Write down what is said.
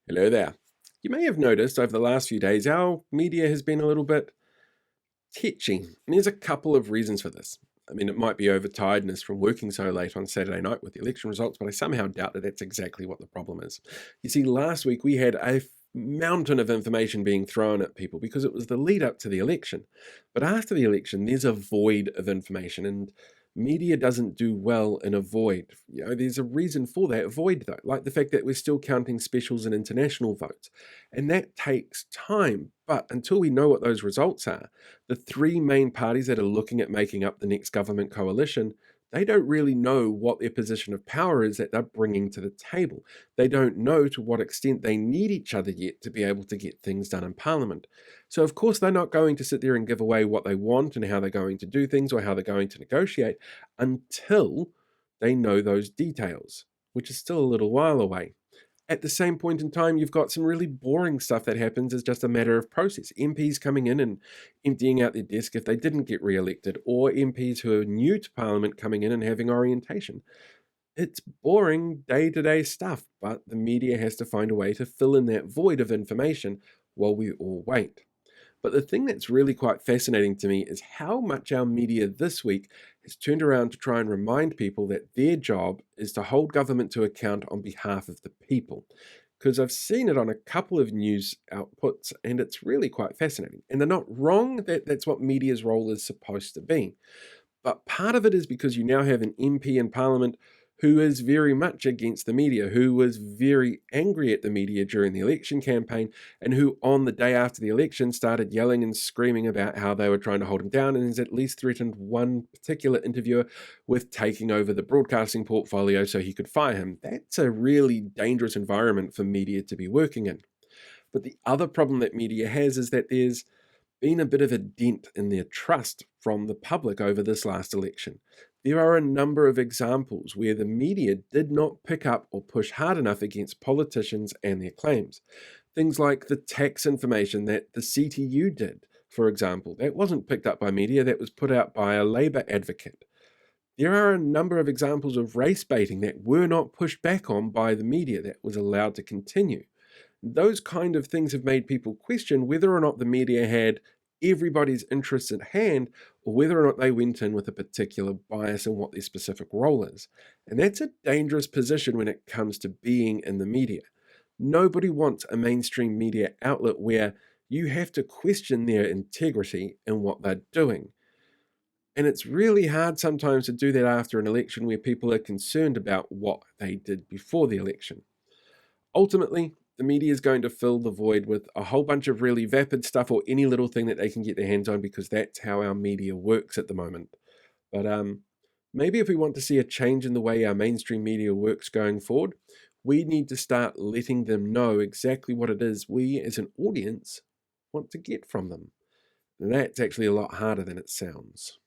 Hello there. You may have noticed over the last few days our media has been a little bit tetchy, and there's a couple of reasons for this. I mean, it might be overtiredness from working so late on Saturday night with the election results, but I somehow doubt that that's exactly what the problem is. You see, last week we had a mountain of information being thrown at people because it was the lead up to the election. But after the election, there's a void of information, and media doesn't do well in a void. There's a reason for that void, though, like the fact that we're still counting specials and international votes. And that takes time. But until we know what those results are, the three main parties that are looking at making up the next government coalition, they don't really know what their position of power is that they're bringing to the table. They don't know to what extent they need each other yet to be able to get things done in Parliament. So, of course, they're not going to sit there and give away what they want and how they're going to do things or how they're going to negotiate until they know those details, which is still a little while away. At the same point in time, you've got some really boring stuff that happens as just a matter of process. MPs coming in and emptying out their desk if they didn't get re-elected, or MPs who are new to Parliament coming in and having orientation. It's boring day-to-day stuff, but the media has to find a way to fill in that void of information while we all wait. But the thing that's really quite fascinating to me is how much our media this week has turned around to try and remind people that their job is to hold government to account on behalf of the people. Because I've seen it on a couple of news outputs, and it's really quite fascinating. And they're not wrong that that's what media's role is supposed to be. But part of it is because you now have an MP in Parliament who is very much against the media, who was very angry at the media during the election campaign, and who on the day after the election started yelling and screaming about how they were trying to hold him down, and has at least threatened one particular interviewer with taking over the broadcasting portfolio so he could fire him. That's a really dangerous environment for media to be working in. But the other problem that media has is that there's been a bit of a dent in their trust from the public over this last election. There are a number of examples where the media did not pick up or push hard enough against politicians and their claims. Things like the tax information that the CTU did, for example, that wasn't picked up by media, that was put out by a Labour advocate. There are a number of examples of race baiting that were not pushed back on by the media that was allowed to continue. Those kind of things have made people question whether or not the media had everybody's interests at hand or whether or not they went in with a particular bias and what their specific role is. And that's a dangerous position when it comes to being in the media. Nobody wants a mainstream media outlet where you have to question their integrity and what they're doing. And it's really hard sometimes to do that after an election where people are concerned about what they did before the election. Ultimately, the media is going to fill the void with a whole bunch of really vapid stuff or any little thing that they can get their hands on because that's how our media works at the moment. But maybe if we want to see a change in the way our mainstream media works going forward, we need to start letting them know exactly what it is we as an audience want to get from them. And that's actually a lot harder than it sounds.